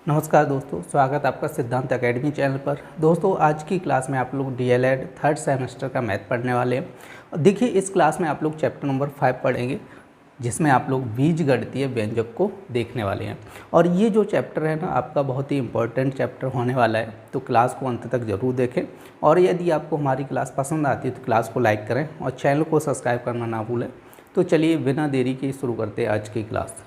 नमस्कार दोस्तों, स्वागत आपका सिद्धांत एकेडमी चैनल पर। दोस्तों आज की क्लास में आप लोग डीएलएड थर्ड सेमेस्टर का मैथ पढ़ने वाले हैं। देखिए इस क्लास में आप लोग चैप्टर नंबर 5 पढ़ेंगे, जिसमें आप लोग बीजगणितीय व्यंजक को देखने वाले हैं। और ये जो चैप्टर है ना आपका बहुत ही इंपॉर्टेंट चैप्टर होने वाला है, तो क्लास को अंत तक ज़रूर देखें। और यदि आपको हमारी क्लास पसंद आती है तो क्लास को लाइक करें और चैनल को सब्सक्राइब करना ना भूलें। तो चलिए बिना देरी के शुरू करते हैं आज की क्लास।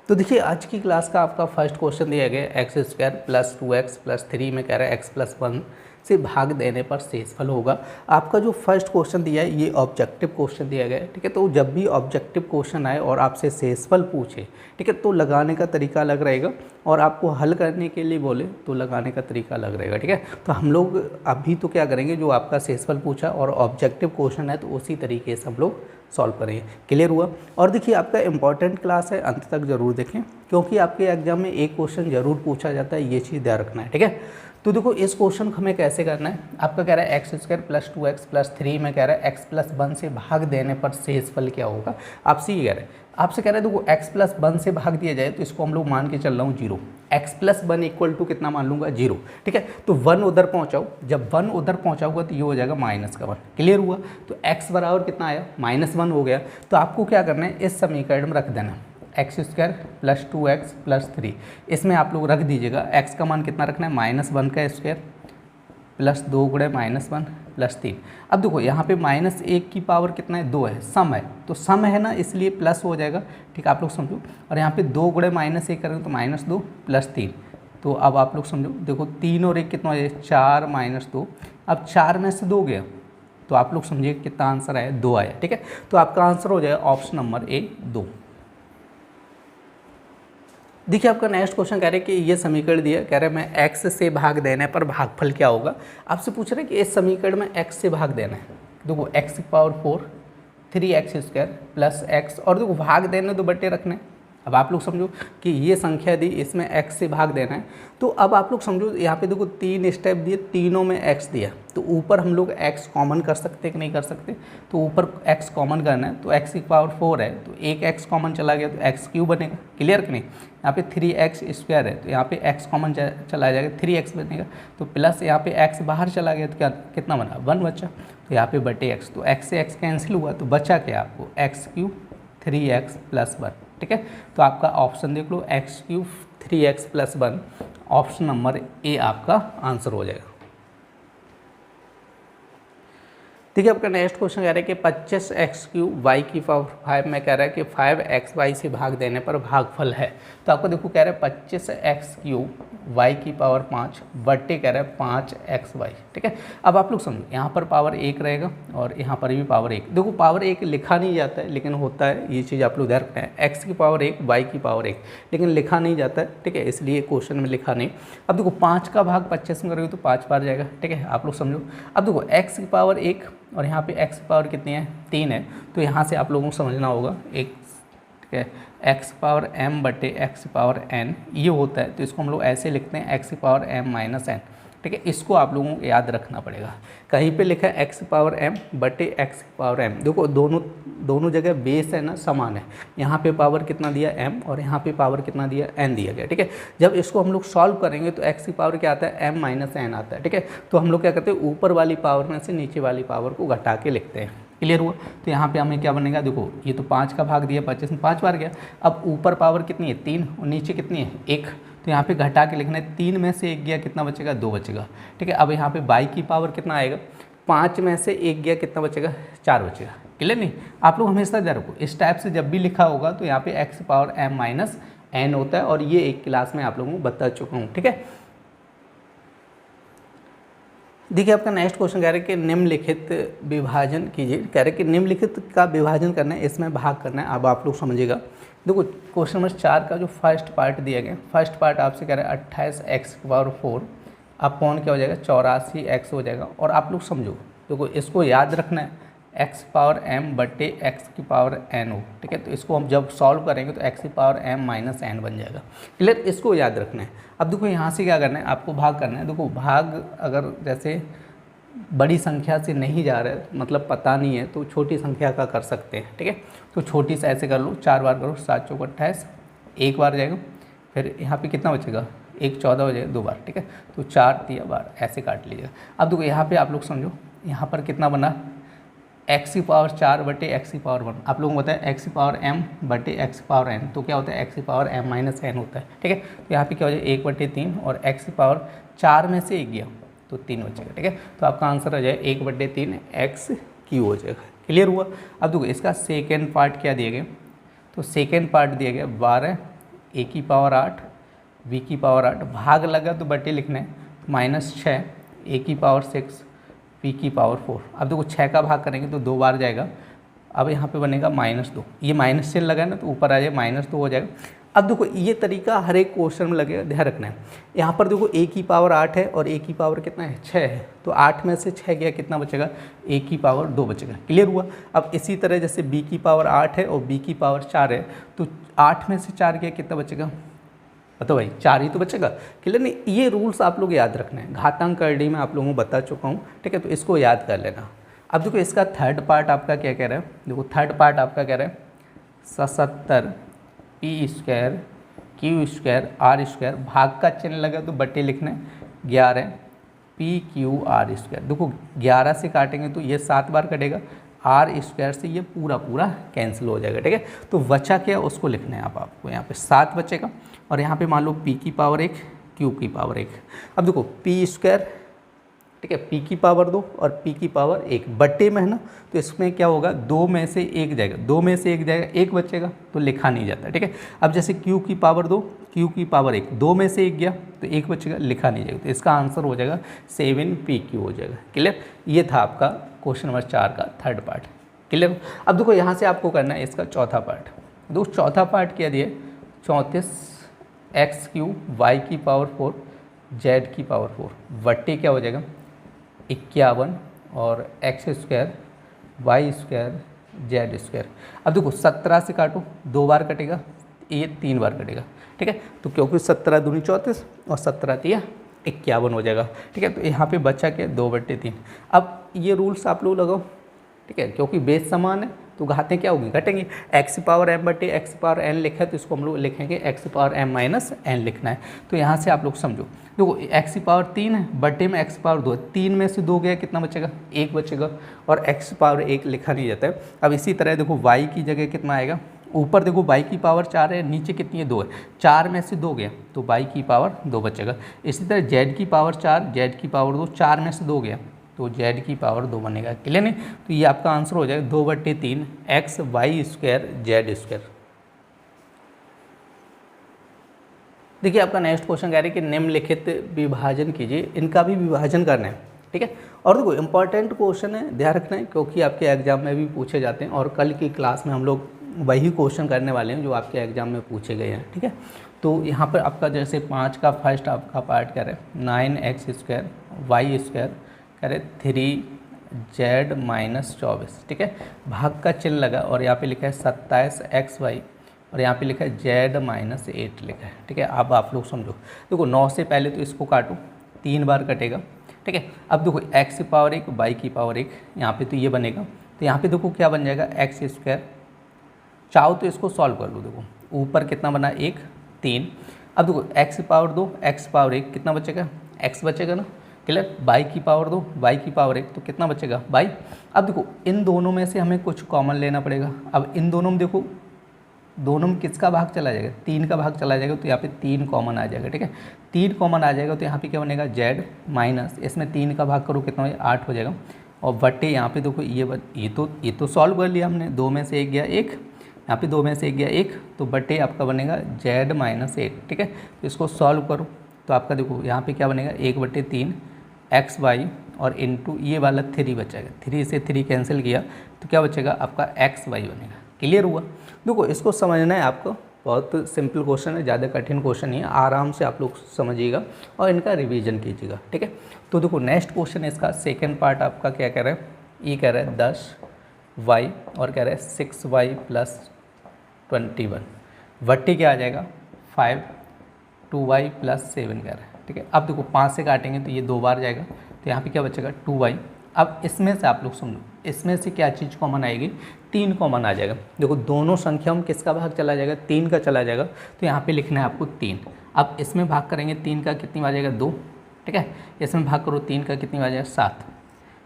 तो देखिए आज की क्लास का आपका फर्स्ट क्वेश्चन दिया गया x square plus 2x plus 3 में कह रहा है एक्स प्लस 1 से भाग देने पर शेषफल होगा। आपका जो फर्स्ट क्वेश्चन दिया है ये ऑब्जेक्टिव क्वेश्चन दिया गया है, ठीक है। तो जब भी ऑब्जेक्टिव क्वेश्चन आए और आपसे शेषफल पूछे, ठीक है, तो लगाने का तरीका अलग रहेगा और आपको हल करने के लिए बोले तो लगाने का तरीका अलग रहेगा, ठीक है। तो हम लोग अभी तो क्या करेंगे, जो आपका शेषफल पूछा और ऑब्जेक्टिव क्वेश्चन है तो उसी तरीके से हम लोग सॉल्व करेंगे। क्लियर हुआ। और देखिए आपका इंपॉर्टेंट क्लास है, अंत तक जरूर देखें क्योंकि आपके एग्जाम में एक क्वेश्चन जरूर पूछा जाता है, ये चीज़ ध्यान रखना है, ठीक है। तो देखो इस क्वेश्चन को हमें कैसे करना है। आपका कह रहा है x square plus 2x plus 3 में कह रहा है एक्स प्लस 1 से भाग देने पर शेषफल क्या होगा। आपसे ये कह रहा है, आपसे कह रहा है देखो एक्स प्लस 1 से भाग दिया जाए तो इसको हम लोग मान के चल रहा हूँ 0। एक्स प्लस 1 इक्वल टू कितना मान लूँगा 0, ठीक है। तो 1 उधर पहुँचाओ, जब 1 उधर पहुँचाऊंगा तो ये हो जाएगा माइनस का 1। क्लियर हुआ। तो x बराबर कितना आया -1 हो गया। तो आपको क्या करना है, इस समीकरण में रख देना x square plus 2x plus 3, इसमें आप लोग रख दीजिएगा x का मान कितना रखना है -1 का स्क्वायर प्लस 2 गुणे -1 प्लस 3। अब देखो यहाँ पे -1 की पावर कितना है 2 है, सम है, तो सम है ना इसलिए प्लस हो जाएगा, ठीक है। आप लोग समझो। और यहाँ पे 2 गुणे -1 करेंगे तो -2 प्लस 3। तो अब आप लोग समझो, देखो 3 और 1 कितना हो जाए 4 -2। अब 4 में से 2 गया तो आप लोग समझिए कितना आंसर आया 2 आया, ठीक है। तो आपका आंसर हो जाएगा ऑप्शन नंबर ए 2। देखिए आपका नेक्स्ट क्वेश्चन कह रहे हैं कि ये समीकरण दिया, कह रहे हैं मैं x से भाग देने पर भागफल क्या होगा। आपसे पूछ रहे हैं कि इस समीकरण में x से भाग देना है। देखो x की power 4 3x square plus x, और देखो भाग देने तो बट्टे रखने। अब आप लोग समझो कि ये संख्या दी, इसमें x से भाग देना है। तो अब आप लोग समझो यहाँ पे देखो 3 स्टेप दिए, तीनों में x दिया, तो ऊपर हम लोग x कॉमन कर सकते कि नहीं कर सकते। तो ऊपर x कॉमन करना है तो x की पावर 4 है तो एक x कॉमन चला गया तो x क्यूब बनेगा। क्लियर कि नहीं। यहाँ पे 3x स्क्वायर है तो यहाँ पे x कॉमन चला जाएगा 3x बनेगा। तो प्लस यहाँ पे x बाहर चला गया तो क्या कितना बना 1 बचा। तो यहाँ पे बटे x, तो x से x कैंसिल हुआ तो बचा क्या आपको x क्यूब 3x प्लस 1, ठीक है। तो आपका ऑप्शन देख लो x cube 3x plus 1, option number A आपका आंसर हो जाएगा। देखिए आपका नेक्स्ट क्वेश्चन कह रहा है कि 25x क्यूब वाई की पावर 5 में कह रहा है कि 5xy से भाग देने पर भागफल है। तो आपको देखो कह रहा है 25x क्यूब वाई की पावर 5 बट्टे कह रहा है 5xy, ठीक है। अब आप लोग समझो यहाँ पर पावर 1 रहेगा और यहाँ पर भी पावर 1। देखो पावर 1 लिखा नहीं जाता है लेकिन होता है, ये चीज़ आप लोग ध्यान रखना है। x की पावर 1 y की पावर 1 लेकिन लिखा नहीं जाता है, ठीक है, इसलिए क्वेश्चन में लिखा नहीं। अब देखो 5 का भाग 25 में करोगे तो 5 बार जाएगा, ठीक है। आप लोग समझो। अब देखो x की पावर 1 और यहाँ पे x की पावर कितनी है 3 है, तो यहाँ से आप लोगों को समझना होगा एक, ठीक है, x पावर m बटे x पावर n ये होता है। तो इसको हम लोग ऐसे लिखते हैं x power m minus n, ठीक है। इसको आप लोगों को याद रखना पड़ेगा। कहीं पे लिखा है x पावर m बटे x पावर m। देखो दोनों जगह बेस है ना समान है। यहाँ पे पावर कितना दिया m और यहाँ पे पावर कितना दिया n दिया गया, ठीक है। जब इसको हम लोग सॉल्व करेंगे तो x की पावर क्या आता है m माइनस n आता है, ठीक है। तो हम लोग क्या करते हैं ऊपर वाली पावर में से नीचे वाली पावर को घटा के लिखते हैं। क्लियर हुआ। तो यहाँ पे हमें क्या बनेगा, देखो ये तो 5 का भाग दिया 25 में 5 बार गया। अब ऊपर पावर कितनी है 3 और नीचे कितनी है 1, तो यहाँ पे घटा के लिखना है। 3 में से 1 गया कितना बचेगा 2 बचेगा, ठीक है। अब यहाँ पे y की पावर कितना आएगा, 5 में से 1 गया कितना बचेगा 4 बचेगा। क्लियर नहीं। आप लोग हमेशा ध्यान रखो इस टाइप से जब भी लिखा होगा तो यहाँ पे x power m minus n होता है, और ये एक क्लास में आप लोगों को बता चुका हूँ, ठीक है। देखिए आपका नेक्स्ट क्वेश्चन कह रहे हैं कि निम्नलिखित विभाजन कीजिए। कह रहे हैं कि निम्नलिखित का विभाजन करना है, इसमें भाग करना है। अब आप लोग समझिएगा। देखो क्वेश्चन नंबर 4 का जो फर्स्ट पार्ट दिया गया, फर्स्ट पार्ट आपसे कह रहा है 28x की पावर 4 अपॉन क्या हो जाएगा 84x हो जाएगा। और आप लोग समझो, देखो इसको याद रखना है x पावर m बटे x की पावर n हो, ठीक है। तो इसको हम जब सॉल्व करेंगे तो x की पावर m माइनस n बन जाएगा। क्लियर, इसको याद रखना है। अब देखो यहाँ से क्या करना है, आपको भाग करना है। देखो भाग अगर जैसे बड़ी संख्या से नहीं जा रहा है, मतलब पता नहीं है, तो छोटी संख्या का कर सकते हैं, ठीक है। तो छोटी से ऐसे कर लो, 4 बार करो, 7 चौक 28 एक बार जाएगा, फिर यहाँ पे कितना बचेगा, 1 14 हो जाएगा 2 बार, ठीक है। तो 4 3 बार ऐसे काट लीजिएगा। अब देखो यहाँ पे आप लोग समझो, यहाँ पर कितना बना, एक्स की पावर 4 बटे एक्स की पावर 1। आप लोगों को पता है एक्स की पावर m बटे एक्स की पावर n, तो क्या होता है एक्स की पावर m माइनस n होता है, ठीक है। तो यहाँ पे क्या हो जाए 1 बटे 3 और एक्स की पावर 4 में से 1 गया तो 3 बचेगा, ठीक है। तो आपका आंसर आ जाए 1 बटे 3 एक्स क्यू हो जाएगा। क्लियर हुआ। अब देखो इसका सेकेंड पार्ट क्या दिया गया, तो सेकेंड पार्ट दिया गया 12 a की पावर 8 v की पावर 8, भाग लगा तो बटे लिखना है, -6 a की पावर 6 p की पावर 4। अब देखो 6 का भाग करेंगे तो 2 बार जाएगा, अब यहाँ पे बनेगा -2, ये माइनस चिन्ह लगा है ना तो ऊपर आ जाए -2 हो जाएगा। अब देखो ये तरीका हर एक क्वेश्चन में लगेगा, ध्यान रखना है। यहाँ पर देखो a की पावर 8 है और a की पावर कितना है 6 है, तो 8 में से 6 गया कितना बचेगा, a की पावर 2 बचेगा। क्लियर हुआ। अब इसी तरह जैसे b की पावर 8 है और b की पावर 4 है, तो 8 में से 4 गया कितना बचेगा, बताओ भाई 4 ही तो बचेगा। क्लियर नहीं, ये रूल्स आप लोग याद रखना है, घातांक करड़ी में आप लोगों को बता चुका हूँ, ठीक है। तो इसको याद कर लेना। अब देखो इसका थर्ड पार्ट आपका क्या कह रहा है, देखो थर्ड पार्ट आपका कह रहा है 77 p square q square r square, भाग का चिन्ह लगा तो बटे लिखना है, 11 पी क्यू आर स्क्वायर। देखो 11 से काटेंगे तो ये 7 बार कटेगा, आर स्क्वायर से ये पूरा पूरा कैंसिल हो जाएगा, ठीक है। तो बचा क्या उसको लिखना है आपको यहाँ पे 7 बचेगा, और यहाँ पे मान लो p की पावर 1 q की पावर 1। अब देखो p स्क्वायर, ठीक है, p की पावर 2 और p की पावर 1 बट्टे में है ना, तो इसमें क्या होगा 2 में से 1 जाएगा, 2 में से 1 जाएगा, 1 बचेगा तो लिखा नहीं जाता, ठीक है। अब जैसे q की पावर 2 q की पावर 1, 2 में से 1 गया तो 1 बचेगा, लिखा नहीं जाएगा, तो इसका आंसर हो जाएगा 7pq हो जाएगा। क्लियर। ये था आपका क्वेश्चन नंबर 4 का थर्ड पार्ट। क्लियर। अब देखो यहाँ से आपको करना है इसका चौथा पार्ट। देखो चौथा पार्ट क्या दिया, 34 एक्स क्यू वाई की पावर 4 जेड की पावर 4 बट्टे क्या हो जाएगा 51 और x square y square z square. अब देखो 17 से काटो, 2 बार कटेगा, ये 3 बार कटेगा, ठीक है। तो क्योंकि 17 दूनी 34 और 17 तिया 51 हो जाएगा, ठीक है। तो यहाँ पे बचा क्या 2 बट्टे 3। अब ये रूल्स आप लोग लगाओ, ठीक है, क्योंकि बेस समान है तो घातें क्या होगी, घटेंगी। एक्स पावर m बटे एक्स पावर n लिखा है तो इसको हम लोग लिखेंगे x power m minus n लिखना है। तो यहाँ से आप लोग समझो, देखो एक्स पावर 3 है, बटे में एक्स पावर 2 है, 3 में से 2 गया कितना बचेगा 1 बचेगा, और एक्स पावर 1 लिखा नहीं जाता है। अब इसी तरह देखो y की जगह कितना आएगा, ऊपर देखो y की पावर 4 है, नीचे कितनी है 2 है, 4 में से 2 गया तो y की पावर 2 बचेगा। इसी तरह z की पावर 4 z की पावर 2, 4 में से 2 गया तो z की पावर 2 बनेगा। क्लियर नहीं। तो ये आपका आंसर हो जाएगा 2 बट्टे 3 x y square z square. देखिए आपका नेक्स्ट क्वेश्चन कह रहे हैं कि निम्नलिखित विभाजन कीजिए, इनका भी विभाजन करना है, ठीक है। और देखो इंपॉर्टेंट क्वेश्चन है, ध्यान रखना है, क्योंकि आपके एग्जाम में भी पूछे जाते हैं और कल की क्लास में हम लोग वही क्वेश्चन करने वाले हैं जो आपके एग्जाम में पूछे गए हैं, ठीक है। तो यहाँ पर आपका जैसे 5 का फर्स्ट आपका पार्ट कह रहे हैं 9x स्क्वायर वाई स्क्वायर कह रहे 3z माइनस 24, ठीक है। भाग का चिन्ह लगा और यहाँ पे लिखा है 27xy और यहाँ पे लिखा है z माइनस 8 लिखा है, ठीक है। अब आप लोग समझो, देखो 9 से पहले तो इसको काटो, 3 बार कटेगा, ठीक है। अब देखो x की पावर 1 y की पावर 1, यहाँ पे तो ये बनेगा, तो यहाँ पे देखो क्या बन जाएगा एक्स स्क्वायर। चाहो तो इसको सॉल्व कर लो, देखो ऊपर कितना बना 1 3। अब देखो x की पावर 2 x पावर 1 कितना बचेगा x बचेगा ना। क्लियर। y की पावर 2 y की पावर 1 तो कितना बचेगा y। अब देखो इन दोनों में से हमें कुछ कॉमन लेना पड़ेगा। अब इन दोनों में देखो, दोनों में किसका भाग चला जाएगा 3 का भाग चला जाएगा, तो यहाँ पे 3 कॉमन आ जाएगा, ठीक है। 3 कॉमन आ जाएगा तो यहाँ पे क्या बनेगा z माइनस, इसमें 3 का भाग करो कितना हो 8 हो जाएगा, और बट्टे यहाँ पे देखो ये तो सॉल्व कर लिया हमने, 2 में से 1 गया 1, यहाँ पे 2 में से 1 गया 1, तो बट्टे आपका बनेगा z माइनस 8, ठीक है। तो इसको सॉल्व करो तो आपका देखो यहाँ पे क्या बनेगा 1 बट्टे 3 एक्स वाई और इनटू ये वाला 3 बचेगा, 3 से 3 कैंसिल किया तो क्या बचेगा आपका एक्स वाई बनेगा। क्लियर हुआ। देखो इसको समझना है आपको, बहुत सिंपल क्वेश्चन है, ज़्यादा कठिन क्वेश्चन नहीं है, आराम से आप लोग समझिएगा और इनका रिवीजन कीजिएगा, ठीक है। तो देखो नेक्स्ट क्वेश्चन इसका सेकेंड पार्ट आपका क्या कह रहा है, ये कह रहा है 10y और कह रहा है 6y प्लस 21 बट्टे क्या आ जाएगा 5 2y प्लस 7 कह रहा है, ठीक है। अब देखो 5 से काटेंगे तो ये 2 बार जाएगा, तो यहाँ पे क्या बचेगा 2y। अब इसमें से आप लोग समझो, इसमें से क्या चीज़ कॉमन आएगी 3 कॉमन आ जाएगा। देखो दोनों संख्याओं में किसका भाग चला जाएगा, 3 का चला जाएगा, तो यहाँ पे लिखना है आपको 3। अब इसमें भाग करेंगे 3 का कितनी आ जाएगा 2, ठीक है। इसमें भाग करो 3 का कितनी आ जाएगा 7,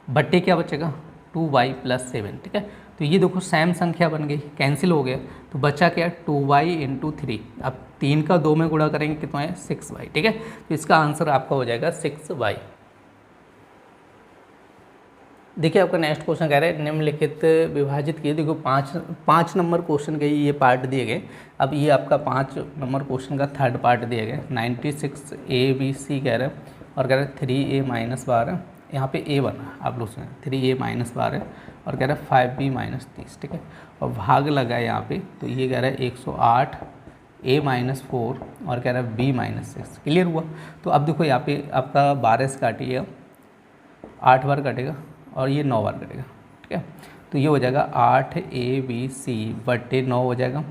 बट्टे क्या बचेगा 2y + 7, ठीक है। तो ये देखो सेम संख्या बन गई, कैंसिल हो गया, तो बचा क्या 2y × 3। अब 3 का 2 में गुणा करेंगे कितना है 6y, ठीक है। तो इसका आंसर आपका हो जाएगा 6y। देखिए आपका नेक्स्ट क्वेश्चन कह रहा है निम्नलिखित विभाजित किए। देखो पाँच नंबर क्वेश्चन के ये पार्ट दिए गए। अब ये आपका 5 नंबर क्वेश्चन का थर्ड पार्ट दिया गया। 96 ABC कह रहे हैं और कह रहे हैं 3a - 12, यहाँ पे a बना, आप लोग सुने 3a - 12 और कह रहा है 5b - 30, ठीक है। और भाग लगा है यहाँ पे, तो ये कह रहा है 108 a - 4 और कह रहा है b - 6। क्लियर हुआ। तो अब देखो यहाँ पे आपका 12 से काटिएगा, 8 बार कटेगा और ये 9 बार कटेगा, ठीक है। तो ये हो जाएगा 8ABC / 9 हो जाएगा।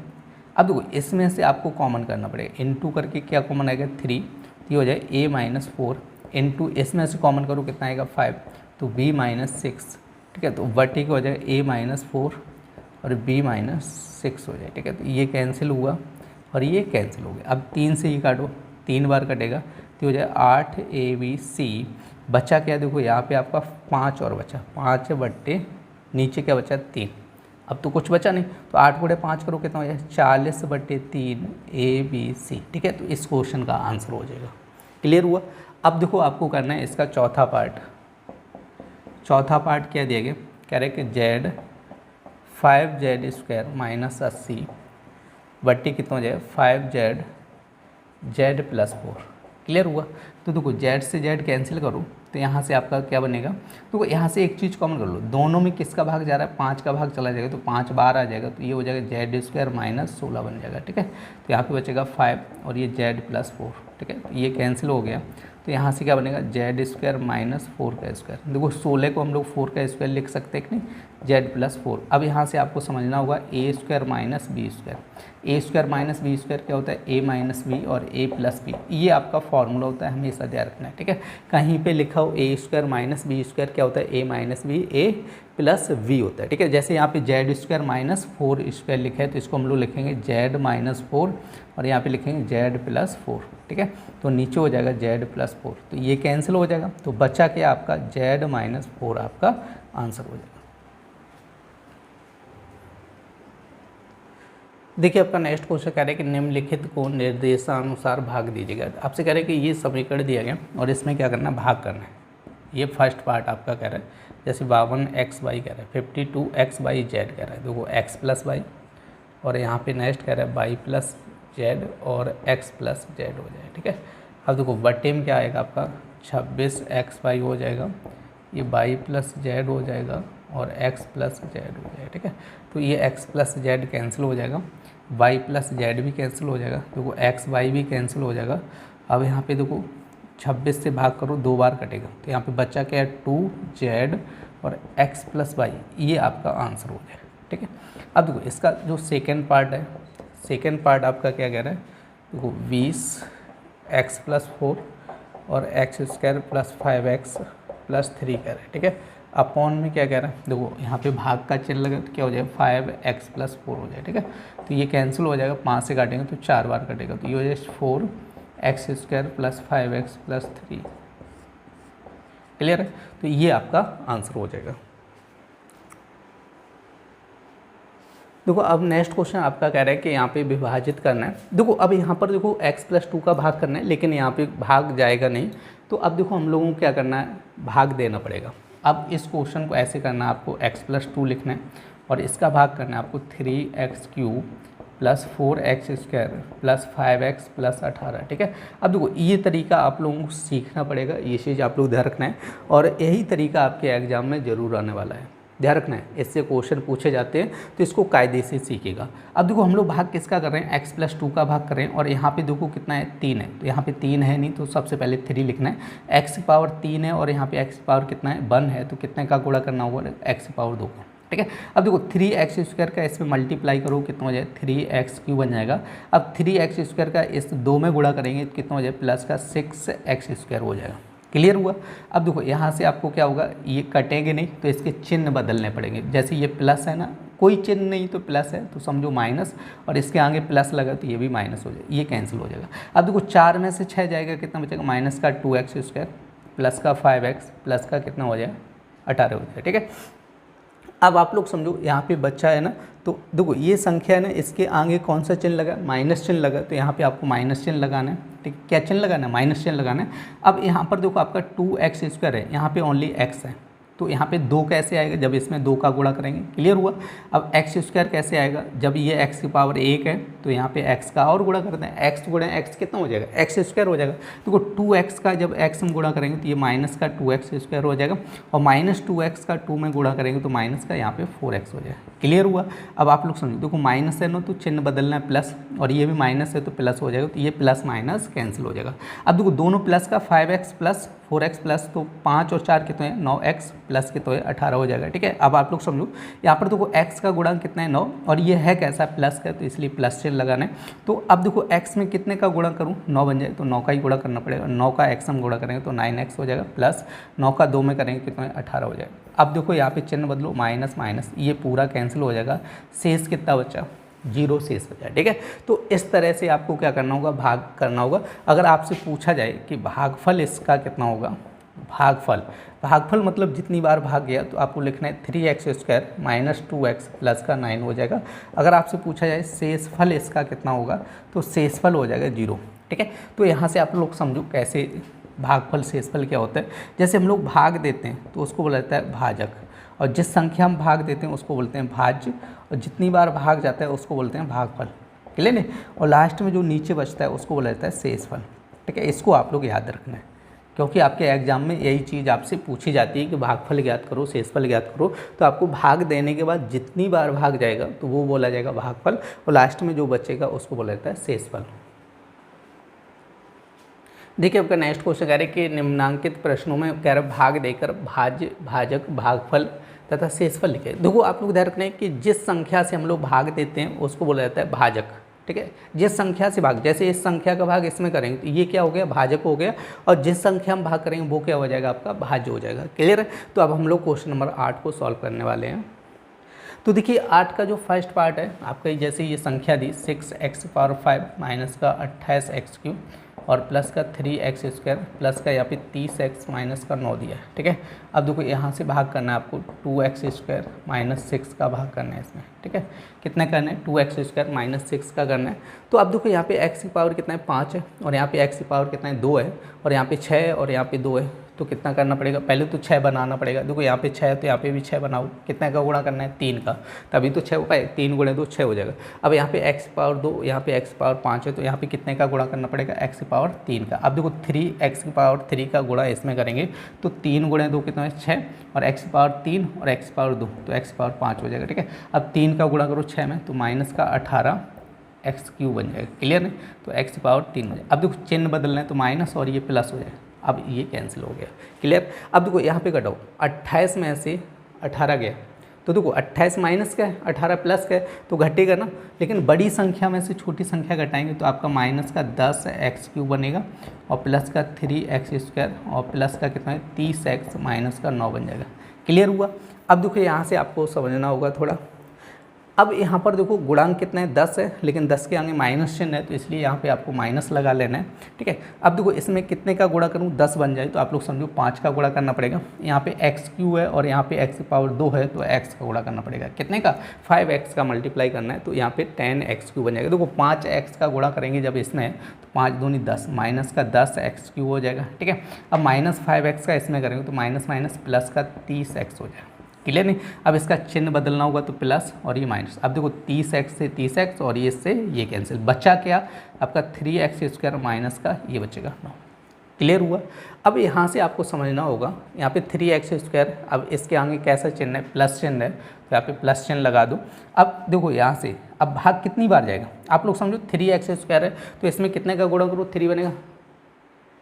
अब देखो इसमें से आपको कॉमन करना पड़ेगा, इनटू करके क्या कॉमन आएगा 3, तो ये हो जाएगा a - 4 इनटू इसमें से कॉमन करो कितना आएगा 5, तो b - 6, ठीक है। तो बटे का हो जाएगा a - 4 और b - 6 हो जाए, ठीक है। तो ये कैंसिल हुआ और ये कैंसिल हो गया। अब 3 से ही काटो, 3 बार कटेगा, तो हो जाएगा 8ABC। बचा क्या देखो यहाँ पे आपका 5 और बचा, 5 बट्टे नीचे क्या बचा 3। अब तो कुछ बचा नहीं, तो 8 × 5 करो कितना हो जाएगा 40/3 ABC, ठीक है। तो इस क्वेश्चन का आंसर हो जाएगा। क्लियर हुआ। अब देखो आपको करना है इसका चौथा पार्ट। चौथा पार्ट क्या दिया गया, कह रहे कि Z 5Z² - 80 बट्टी कितना हो जाएगा 5Z Z + 4। क्लियर हुआ। तो देखो Z से Z कैंसिल करो, तो यहाँ से आपका क्या बनेगा, तो यहाँ से एक चीज़ कॉमन कर लो, दोनों में किसका भाग जा रहा है 5 का भाग चला जाएगा, तो 5 बार आ जाएगा, तो ये हो जाएगा Z² - 16 बन जाएगा, ठीक है। तो यहाँ पे बचेगा 5 और ये Z + 4, ठीक है। तो ये कैंसिल हो गया, तो यहाँ से क्या बनेगा Z² - 4 का स्क्वायर। देखो 16 को हम लोग 4 का स्क्वायर लिख सकते हैं कि नहीं, Z + 4। अब यहाँ से आपको समझना होगा a² - b²। a² - b² क्या होता है a - b और a + b, ये आपका फॉर्मूला होता है, हमेशा ध्यान रखना है, ठीक है। कहीं पे लिखा हो a² - b² क्या होता है a - b a + v होता है, ठीक है। जैसे यहाँ पे Z² - 4² लिखा है, तो इसको हम लोग लिखेंगे Z - 4 और यहाँ पे लिखेंगे Z + 4, ठीक है। तो नीचे हो जाएगा Z + 4, तो ये कैंसिल हो जाएगा, तो बचा क्या आपका Z - 4 आपका आंसर हो जाएगा। देखिए आपका नेक्स्ट क्वेश्चन कह रहे हैं कि निम्नलिखित को निर्देशानुसार भाग दीजिएगा। आपसे कह रहे हैं कि ये समीकरण दिया गया और इसमें क्या करना है भाग करना है। ये फर्स्ट पार्ट आपका कह रहा है, जैसे 52xy कह रहा है, 52xyz कह रहा है, देखो x + y और यहाँ पे नेक्स्ट कह रहा है y + z और x + z हो जाए, ठीक है। अब देखो बटे में क्या आएगा आपका 26xy हो जाएगा, ये y + z हो जाएगा और x + z हो जाएगा, ठीक है। तो ये x + z कैंसिल हो जाएगा, y + z भी कैंसिल हो जाएगा, देखो x y भी कैंसिल हो जाएगा। अब यहाँ पे देखो 26 से भाग करो 2 बार कटेगा, तो यहाँ पे बच्चा क्या है 2z और x + y, ये आपका आंसर हो जाएगा, ठीक है। अब देखो इसका जो सेकेंड पार्ट है, सेकेंड पार्ट आपका क्या कह रहा है, देखो 20x + 4 और x² + 5x + 3 कह रहा है, ठीक है। अपॉन में क्या कह रहा है, देखो यहाँ पे भाग का चिन्ह लगा तो क्या हो जाएगा 5x + 4 हो जाए, ठीक है। तो ये कैंसिल हो जाएगा, 5 से काटेंगे तो 4 बार कटेगा, तो ये हो जाएगा 4x² + 5x + 3। क्लियर है। तो ये आपका आंसर हो जाएगा। देखो अब नेक्स्ट क्वेश्चन आपका कह रहा है कि यहाँ पे विभाजित करना है। देखो अब यहाँ पर देखो x + 2 का भाग करना है, लेकिन यहाँ पे भाग जाएगा नहीं, तो अब देखो हम लोगों को क्या करना है भाग देना पड़ेगा। अब इस क्वेश्चन को ऐसे करना है, आपको x + 2 लिखना है और इसका भाग करना है आपको 3x³ + 4x² + 5x + 18, ठीक है। अब देखो ये तरीका आप लोगों को सीखना पड़ेगा, ये चीज़ आप लोग ध्यान रखना है और यही तरीका आपके एग्जाम में ज़रूर आने वाला है, ध्यान रखना है। इससे क्वेश्चन पूछे जाते हैं तो इसको कायदे से सीखेगा। अब देखो हम लोग भाग किसका कर रहे हैं, x + 2 का भाग कर रहे हैं और यहाँ पे देखो कितना है 3 है, तो यहाँ पे 3 है नहीं, तो सबसे पहले 3 लिखना है। x की पावर 3 है और यहाँ पे x की पावर कितना है 1 है, तो कितने का गुणा करना होगा x की पावर 2 का, ठीक है। अब देखो 3x² का इसमें मल्टीप्लाई करो कितना हो जाए 3x³ बन जाएगा। अब 3x² का इस 2 में गुणा करेंगे तो कितना हो जाए प्लस का 6x² हो जाएगा। क्लियर हुआ। अब देखो यहाँ से आपको क्या होगा, ये कटेंगे नहीं तो इसके चिन्ह बदलने पड़ेंगे। जैसे ये प्लस है ना, कोई चिन्ह नहीं तो प्लस है तो समझो माइनस, और इसके आगे प्लस लगा तो ये भी माइनस हो जाएगा, ये कैंसिल हो जाएगा। अब देखो 4 में से 6 जाएगा, कितना बचेगा, माइनस का 2x² प्लस का 5x प्लस का कितना हो जाएगा, 18 हो जाएगा। ठीक है, अब आप लोग समझो यहाँ पे बच्चा है ना, तो देखो ये संख्या है ना, इसके आगे कौन सा चिन्ह लगा, माइनस चिन्ह लगा, तो यहाँ पे आपको माइनस चिन्ह लगाना है। ठीक है, क्या चिन्ह लगाना है, माइनस चिन्ह लगाना है। अब यहाँ पर देखो आपका 2x² है, यहाँ पे ओनली x है, तो यहाँ पे 2 कैसे आएगा, जब इसमें 2 का गुणा करेंगे, क्लियर हुआ। अब x² कैसे आएगा, जब ये x की पावर 1 है तो यहाँ पे x का और गुणा करते हैं, x गुणा x कितना हो जाएगा, x² हो जाएगा। देखो 2x का जब x में गुणा करेंगे तो ये माइनस का 2x² हो जाएगा, और माइनस 2x का 2 में गुणा करेंगे तो माइनस का यहाँ पे 4x हो जाएगा, क्लियर हुआ। अब आप लोग समझो, देखो माइनस है ना तो चिन्ह बदलना है प्लस, और ये भी माइनस है तो प्लस हो जाएगा, तो ये प्लस माइनस कैंसिल हो जाएगा। अब देखो दोनों प्लस का 5x प्लस 4x प्लस, तो 5 और 4 कितने हैं, 9x प्लस कितने हैं, 18 हो जाएगा। ठीक है, अब आप लोग समझो यहाँ पर देखो x का गुणा कितना है, 9, और ये है कैसा, प्लस का, तो इसलिए प्लस चिन्ह लगाना है। तो अब देखो x में कितने का गुणा करूँ, 9 बन जाए तो 9 का ही गुणा करना पड़ेगा, 9 का x हम गुणा करेंगे तो 9x हो जाएगा, प्लस 9 का 2 में करेंगे कितना है, 18 हो जाएगा। अब देखो यहाँ पे चिन्ह बदलो, माइनस माइनस, ये पूरा कैंसिल हो जाएगा, शेष कितना बचा, 0 शेष बचा। ठीक है, तो इस तरह से आपको क्या करना होगा, भाग करना होगा। अगर आपसे पूछा जाए कि भागफल इसका कितना होगा, भागफल मतलब जितनी बार भाग गया तो आपको लिखना है 3x² माइनस 2x प्लस का 9 हो जाएगा। अगर आपसे पूछा जाए शेषफल इसका कितना होगा, तो शेषफल हो जाएगा 0। ठीक है, तो यहाँ से आप लोग समझो कैसे भागफल शेषफल क्या होता है। जैसे हम लोग भाग देते हैं तो उसको बोला जाता है भाजक, और जिस संख्या हम भाग देते हैं उसको बोलते हैं भाज्य, और जितनी बार भाग जाता है उसको बोलते हैं भागफल, क्लियर नहीं। और लास्ट में जो नीचे बचता है उसको बोला जाता है शेषफल। ठीक है, इसको आप लोग याद रखना है, क्योंकि आपके एग्जाम में यही चीज़ आपसे पूछी जाती है कि भागफल ज्ञात करो, शेषफल ज्ञात करो। तो आपको भाग देने के बाद जितनी बार भाग जाएगा तो वो बोला जाएगा भागफल, और लास्ट में जो बचेगा उसको बोला जाता है शेषफल। देखिए आपका नेक्स्ट क्वेश्चन कह रहे हैं कि निम्नांकित प्रश्नों में कह रहे भाग देकर भाज्य, भाजक, भागफल तथा शेषफल लिखे। देखो आप लोग ध्यान रखना है कि जिस संख्या से हम लोग भाग देते हैं उसको बोला जाता है भाजक। ठीक है, जिस संख्या से भाग, जैसे इस संख्या का भाग इसमें करेंगे तो ये क्या हो गया, भाजक हो गया, और जिस संख्या हम भाग करेंगे वो क्या हो जाएगा, आपका भाज्य हो जाएगा, क्लियर है। तो अब हम लोग क्वेश्चन नंबर 8 को सॉल्व करने वाले हैं। तो देखिए 8 का जो फर्स्ट पार्ट है आपका, जैसे ये संख्या दी 6x⁵ माइनस का 28x³ और प्लस का 3x² प्लस का यहाँ पे 30x माइनस का 9 दिया है। ठीक है, अब देखो यहाँ से भाग करना है आपको, 2x² माइनस 6 का भाग करना है इसमें। ठीक है, कितना करना है, 2x² माइनस 6 का करना है। तो अब देखो यहाँ पे x की पावर कितना है, 5 है, और यहाँ पे x की पावर कितना है, 2 है, और यहाँ पे 6 है और यहाँ पे 2 है। तो कितना करना पड़ेगा, पहले तो 6 बनाना पड़ेगा। देखो यहाँ पे 6 है तो यहाँ पे भी 6 बनाओ, कितना का गुणा करना है, 3 का, तभी तो 6 हो पाए, 3 गुणे 2 6 हो जाएगा। अब यहाँ पे x पावर 2, यहाँ पे x पावर 5 है, तो यहाँ पे कितने का गुणा करना पड़ेगा, x पावर 3 का। अब देखो 3x पावर 3 का गुणा इसमें करेंगे तो 3 गुणे 2 कितना है, 6, और x पावर 3 और x पावर 2 तो x पावर 5 हो जाएगा। ठीक है, अब 3 का गुणा करो 6 में तो माइनस का 18x³ बन जाएगा, क्लियर है। तो x पावर 3 हो जाएगा। अब देखो चिन्ह बदलना है तो माइनस और ये प्लस हो जाएगा, अब ये कैंसिल हो गया, क्लियर। अब देखो यहाँ पे घटाओ, 28 में से 18 गया, तो देखो 28 माइनस का है, 18 प्लस का है, तो घटेगा ना। लेकिन बड़ी संख्या में से छोटी संख्या घटाएंगे तो आपका माइनस का 10x³ बनेगा, और प्लस का 3x² और प्लस का कितना है 30x माइनस का 9 बन जाएगा, क्लियर हुआ। अब देखो यहाँ से आपको समझना होगा थोड़ा। अब यहाँ पर देखो गुणांक कितना है, 10 है, लेकिन 10 के आगे माइनस चिन्ह है तो इसलिए यहाँ पे आपको माइनस लगा लेना है। ठीक है, अब देखो इसमें कितने का गुणा करूँ, 10 बन जाए तो आप लोग समझो 5 का गुणा करना पड़ेगा। यहाँ पे x³ है और यहाँ पे x की पावर 2 है तो x का गुणा करना पड़ेगा, कितने का, 5x का मल्टीप्लाई करना है, तो यहाँ पे 10x³ बन जाएगा। देखो 5x का गुणा करेंगे जब इसमें तो 5 दूनी 10, माइनस का 10x³ हो जाएगा। ठीक है, अब माइनस 5x का इसमें करेंगे तो माइनस माइनस प्लस का 30x हो जाएगा, क्लियर नहीं। अब इसका चिन्ह बदलना होगा तो प्लस और ये माइनस। अब देखो 30x से 30x और ये इससे ये कैंसिल, बचा क्या आपका 3x² माइनस का ये बचेगा 9, क्लियर हुआ। अब यहाँ से आपको समझना होगा, यहाँ पे 3x², अब इसके आगे कैसा चिन्ह है, प्लस चिन्ह है, तो यहाँ पे प्लस चिन्ह लगा दो। अब देखो यहाँ से अब भाग कितनी बार जाएगा, आप लोग समझो 3x² है तो इसमें कितने का गुणा करो, 3 बनेगा।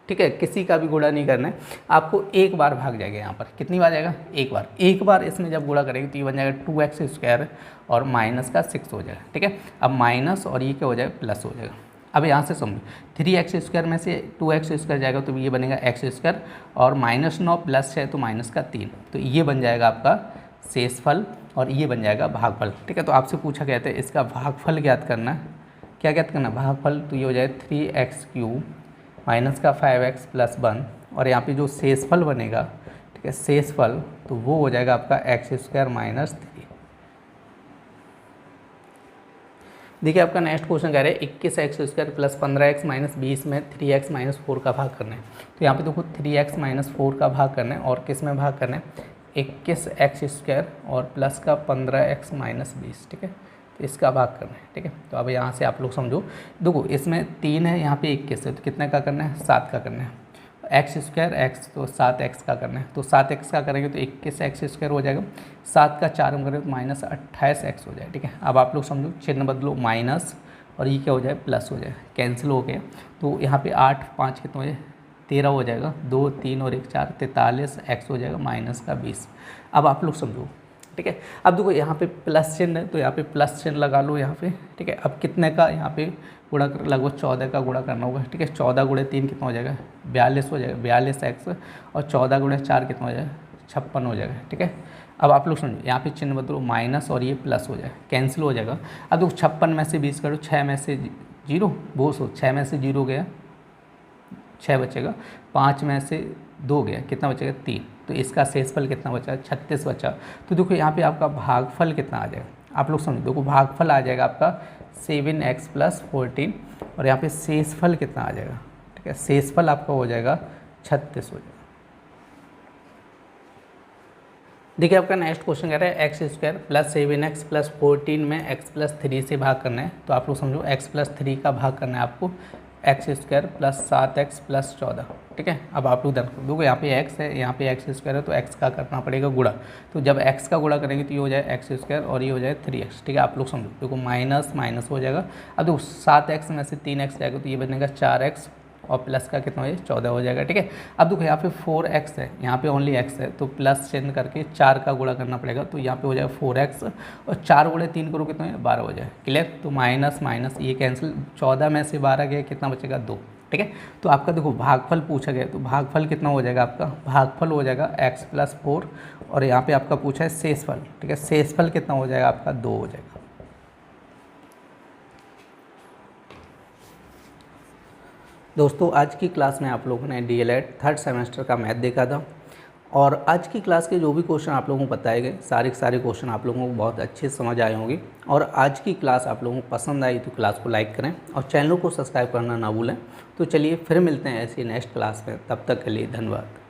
ठीक है, किसी का भी गुणा नहीं करना है आपको, एक बार भाग जाएगा। यहाँ पर कितनी बार जाएगा, एक बार इसमें जब गुणा करेंगे तो ये बन जाएगा 2x² और माइनस का 6 हो जाएगा। ठीक है, अब माइनस और ये क्या हो जाएगा, प्लस हो जाएगा। अब यहाँ से समझो 3x² में से 2x² जाएगा तो ये बनेगा x² और -9 प्लस 6 तो माइनस का 3, तो ये बन जाएगा आपका शेषफल। और ये बन जाएगा भागफल। ठीक है, तो आपसे पूछा गया था इसका भागफल ज्ञात करना है। क्या ज्ञात करना? भागफल। तो ये हो जाए 3x³ माइनस का 5x प्लस 1 और यहाँ पे जो शेषफल बनेगा, ठीक है, शेषफल, तो वो हो जाएगा आपका x² माइनस 3। देखिए आपका नेक्स्ट क्वेश्चन कह रहे हैं 21x² प्लस 15x माइनस 20 में 3x माइनस 4 का भाग करना है। तो यहाँ पे देखो 3x माइनस 4 का भाग करना है और किस में भाग करना है? 21x² और प्लस का 15x माइनस 20। ठीक है, तो इसका भाग करना है। ठीक है, तो अब यहाँ से आप लोग समझो, देखो इसमें 3 है, यहाँ पे 21 है, तो कितने का करना है? 7 का करना है। x² x तो 7x का करना है, तो 7x का करेंगे तो 21x² हो जाएगा। 7 का 4 हम करेंगे तो माइनस 28x हो जाए। ठीक है, अब आप लोग समझो, चिन्ह बदलो, माइनस और ये क्या हो जाए? प्लस हो जाए, कैंसिल हो गया। तो यहाँ पे 8 5 कितना हो जाए? 13 हो जाएगा। 2 3 और 1 4, 43x हो जाएगा माइनस का 20। अब आप लोग समझो, ठीक है। अब देखो यहाँ पे प्लस चिन्ह है, तो यहाँ पे प्लस चिन्ह लगा लो यहाँ पे। ठीक है, अब कितने का यहाँ पे गुणा कर, लगभग 14 का गुणा करना होगा। ठीक है, 14 गुणे 3 कितना हो जाएगा? 42 हो जाएगा, 42x और 14 गुणे 4 कितना हो जाएगा? 56 हो जाएगा। ठीक है, अब आप लोग समझो, यहाँ पे चिन्ह बदलो, माइनस और ये प्लस हो जाए, कैंसिल हो जाएगा। अब देखो 56 में से 20 करो, 6 में से 0, वो 6 में से 0 गया, 6 बचेगा। 5 में से 2 गया, कितना बचेगा? 3। तो इसका शेषफल कितना बचा? 36 बचा। तो देखो यहाँ पे आपका भागफल कितना आ जाएगा? आप लोग समझो, देखो भागफल आ जाएगा आपका 7x प्लस 14 और यहाँ पे शेषफल कितना आ जाएगा? ठीक है, शेषफल आपका हो जाएगा 36 हो जाएगा। देखिए आपका नेक्स्ट क्वेश्चन कह रहा है x² प्लस 7x प्लस 14 में x प्लस 3 से भाग करना है। तो आप लोग समझो, x प्लस 3 का भाग करना है आपको x² प्लस 7x प्लस 14। ठीक है, अब आप लोग देखो यहाँ पे x है, यहाँ पे x² है, तो x का करना पड़ेगा गुणा। तो जब x का गुणा करेंगे तो ये हो जाए x² और ये हो जाए 3x। ठीक है, आप लोग समझो, देखो माइनस माइनस हो जाएगा। अब देखो 7x में से 3x जाएगा तो ये बनेगा 4x और प्लस का कितना हो जाए? 14 हो जाएगा। ठीक है, अब देखो यहाँ पे 4x है, यहाँ पे ओनली x है, तो प्लस चिन्ह करके 4 का गुणा करना पड़ेगा। तो यहाँ पे हो जाएगा 4x और 4 गुणे 3 करो कितना है? 12 हो जाए। क्लियर? तो माइनस माइनस ये कैंसिल, 14 में से 12 गया, कितना बचेगा? 2। ठीक है, तो आपका देखो भागफल पूछा गया, तो भागफल कितना हो जाएगा आपका? भागफल हो जाएगा x प्लस 4 और यहाँ पे आपका पूछा है शेषफल। ठीक है, शेषफल कितना हो जाएगा आपका? 2 हो जाएगा। दोस्तों आज की क्लास में आप लोगों ने DLED 3rd सेमेस्टर का मैथ देखा था और आज की क्लास के जो भी क्वेश्चन आप लोगों को बताए गए, सारे क्वेश्चन आप लोगों को बहुत अच्छे समझ आए होंगे। और आज की क्लास आप लोगों को पसंद आई तो क्लास को लाइक करें और चैनल को सब्सक्राइब करना ना भूलें। तो चलिए फिर मिलते हैं ऐसी नेक्स्ट क्लास में, तब तक के लिए धन्यवाद।